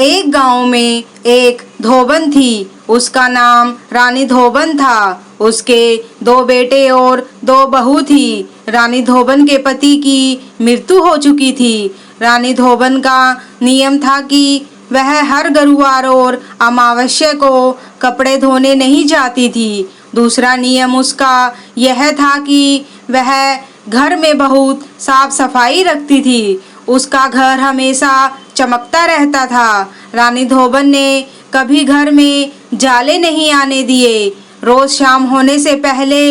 एक गांव में एक धोबन थी। उसका नाम रानी धोबन था। उसके 2 बेटे और 2 बहू थी। रानी धोबन के पति की मृत्यु हो चुकी थी। रानी धोबन का नियम था कि वह हर गुरुवार और अमावस्या को कपड़े धोने नहीं जाती थी। दूसरा नियम उसका यह था कि वह घर में बहुत साफ सफाई रखती थी। उसका घर हमेशा चमकता रहता था। रानी धोबन ने कभी घर में जाले नहीं आने दिए। रोज शाम होने से पहले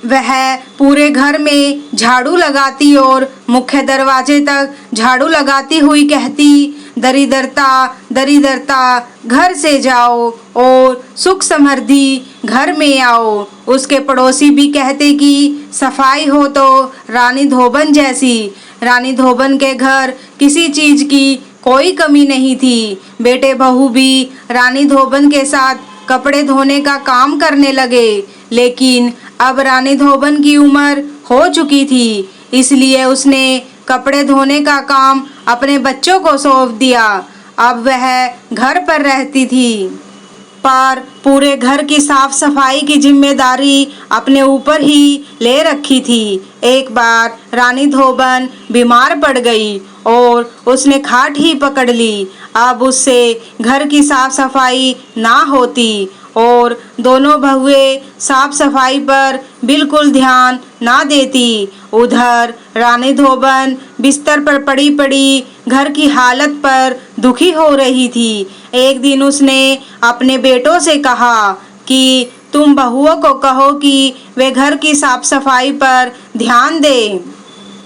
वह पूरे घर में झाड़ू लगाती और मुख्य दरवाजे तक झाड़ू लगाती हुई कहती, दरिद्रता दरिद्रता घर से जाओ और सुख समृद्धि घर में आओ। उसके पड़ोसी भी कहते कि सफाई हो तो रानी धोबन जैसी। रानी धोबन के घर किसी चीज की कोई कमी नहीं थी। बेटे बहू भी रानी धोबन के साथ कपड़े धोने का काम करने लगे। लेकिन अब रानी धोबन की उम्र हो चुकी थी, इसलिए उसने कपड़े धोने का काम अपने बच्चों को सौंप दिया। अब वह घर पर रहती थी, पर पूरे घर की साफ सफाई की जिम्मेदारी अपने ऊपर ही ले रखी थी। एक बार रानी धोबन बीमार पड़ गई और उसने खाट ही पकड़ ली। अब उससे घर की साफ सफाई ना होती और दोनों बहुएं साफ सफाई पर बिल्कुल ध्यान ना देती। उधर रानी धोबन बिस्तर पर पड़ी पड़ी घर की हालत पर दुखी हो रही थी। एक दिन उसने अपने बेटों से कहा कि तुम बहुओं को कहो कि वे घर की साफ सफाई पर ध्यान दें,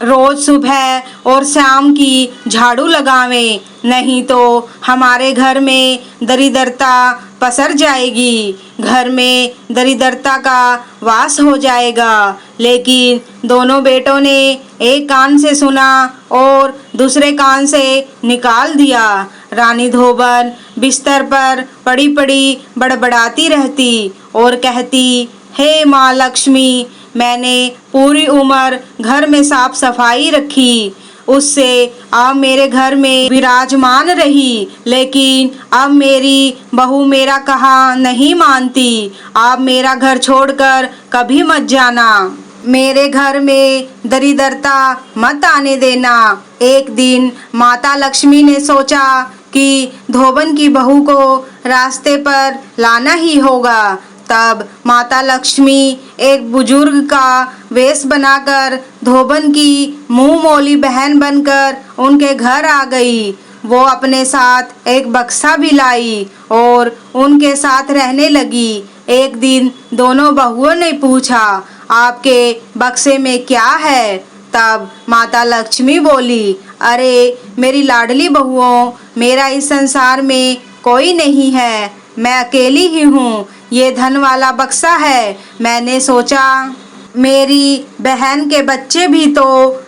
रोज सुबह और शाम की झाड़ू लगावें, नहीं तो हमारे घर में दरिद्रता पसर जाएगी, घर में दरिद्रता का वास हो जाएगा। लेकिन दोनों बेटों ने एक कान से सुना और दूसरे कान से निकाल दिया। रानी धोबन बिस्तर पर पड़ी पड़ी बड़बड़ाती रहती और कहती, हे माँ लक्ष्मी, मैंने पूरी उम्र घर में साफ सफाई रखी, उससे अब मेरे घर में विराजमान रही, लेकिन अब मेरी बहू मेरा कहा नहीं मानती। अब मेरा घर छोड़कर कभी मत जाना, मेरे घर में दरिद्रता मत आने देना। एक दिन माता लक्ष्मी ने सोचा कि धोबन की बहू को रास्ते पर लाना ही होगा। तब माता लक्ष्मी एक बुजुर्ग का वेश बनाकर धोबन की मुंह मौली बहन बनकर उनके घर आ गई। वो अपने साथ एक बक्सा भी लाई और उनके साथ रहने लगी। एक दिन दोनों बहुओं ने पूछा, आपके बक्से में क्या है? तब माता लक्ष्मी बोली, अरे मेरी लाडली बहुओं, मेरा इस संसार में कोई नहीं है, मैं अकेली ही हूँ। ये धन वाला बक्सा है। मैंने सोचा मेरी बहन के बच्चे भी तो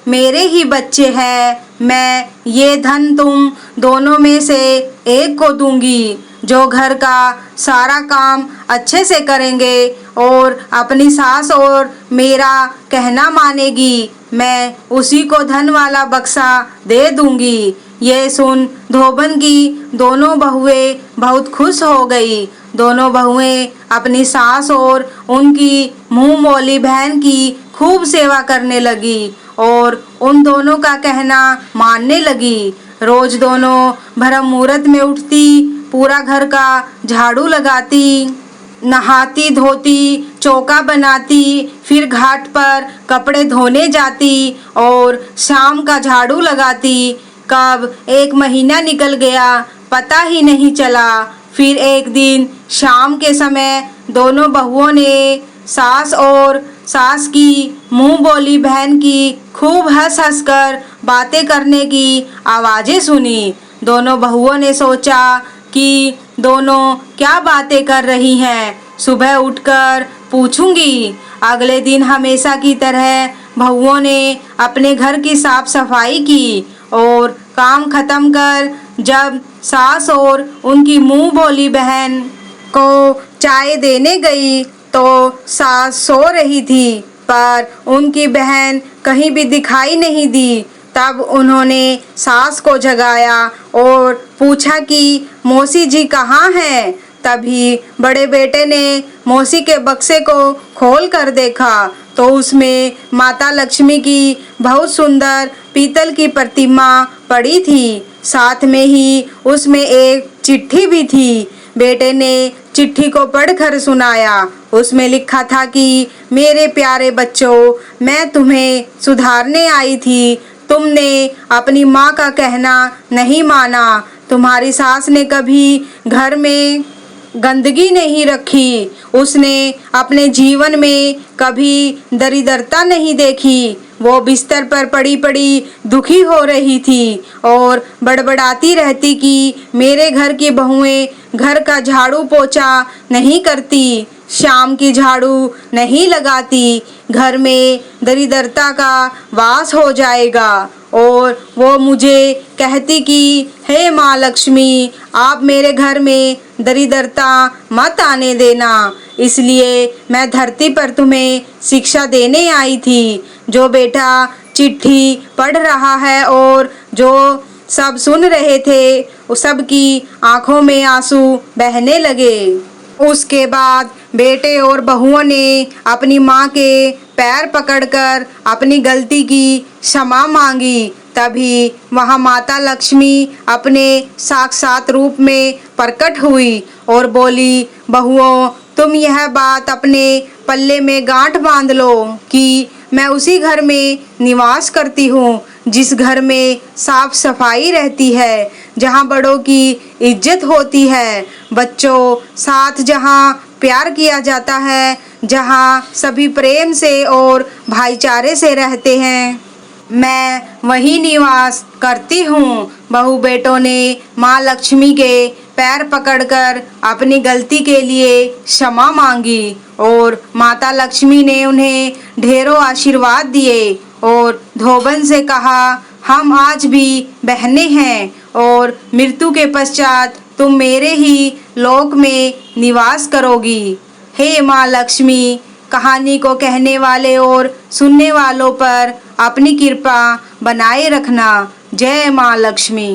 मेरे ही बच्चे हैं। मैं ये धन तुम दोनों में से एक को दूंगी, जो घर का सारा काम अच्छे से करेंगे और अपनी सास और मेरा कहना मानेगी। मैं उसी को धन वाला बक्सा दे दूंगी। ये सुन धोबन की दोनों बहुएं बहुत खुश हो गई। दोनों बहुएं अपनी सास और उनकी मुंह मौली बहन की खूब सेवा करने लगी और उन दोनों का कहना मानने लगी। रोज दोनों ब्रह्म मुहूर्त में उठती, पूरा घर का झाड़ू लगाती, नहाती धोती, चौका बनाती, फिर घाट पर कपड़े धोने जाती और शाम का झाड़ू लगाती। कब 1 महीना निकल गया पता ही नहीं चला। फिर एक दिन शाम के समय दोनों बहुओं ने सास और सास की मुंह बोली बहन की खूब हंस हंस कर बातें करने की आवाज़ें सुनी। दोनों बहुओं ने सोचा कि दोनों क्या बातें कर रही हैं, सुबह उठकर पूछूंगी। अगले दिन हमेशा की तरह बहुओं ने अपने घर की साफ सफाई की और काम खत्म कर जब सास और उनकी मुंह बोली बहन को चाय देने गई तो सास सो रही थी, पर उनकी बहन कहीं भी दिखाई नहीं दी। तब उन्होंने सास को जगाया और पूछा कि मौसी जी कहाँ हैं। तभी बड़े बेटे ने मौसी के बक्से को खोल कर देखा तो उसमें माता लक्ष्मी की बहुत सुंदर पीतल की प्रतिमा पड़ी थी। साथ में ही उसमें एक चिट्ठी भी थी। बेटे ने चिट्ठी को पढ़कर सुनाया। उसमें लिखा था कि मेरे प्यारे बच्चों, मैं तुम्हें सुधारने आई थी। तुमने अपनी माँ का कहना नहीं माना। तुम्हारी सास ने कभी घर में गंदगी नहीं रखी। उसने अपने जीवन में कभी दरिद्रता नहीं देखी। वो बिस्तर पर पड़ी पड़ी दुखी हो रही थी और बड़बड़ाती रहती कि मेरे घर की बहुएं घर का झाड़ू पोछा नहीं करती, शाम की झाड़ू नहीं लगाती, घर में दरिद्रता का वास हो जाएगा। और वो मुझे कहती कि हे माँ लक्ष्मी, आप मेरे घर में दरिद्रता मत आने देना। इसलिए मैं धरती पर तुम्हें शिक्षा देने आई थी। जो बेटा चिट्ठी पढ़ रहा है और जो सब सुन रहे थे, उस सब की आंखों में आंसू बहने लगे। उसके बाद बेटे और बहुओं ने अपनी माँ के पैर पकड़कर अपनी गलती की क्षमा मांगी। तभी वहाँ माता लक्ष्मी अपने साक्षात रूप में प्रकट हुई और बोली, बहुओं, तुम यह बात अपने पल्ले में गांठ बांध लो कि मैं उसी घर में निवास करती हूँ जिस घर में साफ सफाई रहती है, जहाँ बड़ों की इज्जत होती है, बच्चों साथ जहाँ प्यार किया जाता है, जहाँ सभी प्रेम से और भाईचारे से रहते हैं, मैं वहीं निवास करती हूँ। बहू बेटों ने माँ लक्ष्मी के पैर पकड़कर अपनी गलती के लिए क्षमा मांगी और माता लक्ष्मी ने उन्हें ढेरों आशीर्वाद दिए और धोबन से कहा, हम आज भी बहनें हैं और मृत्यु के पश्चात तुम मेरे ही लोक में निवास करोगी। हे माँ लक्ष्मी, कहानी को कहने वाले और सुनने वालों पर अपनी कृपा बनाए रखना। जय माँ लक्ष्मी।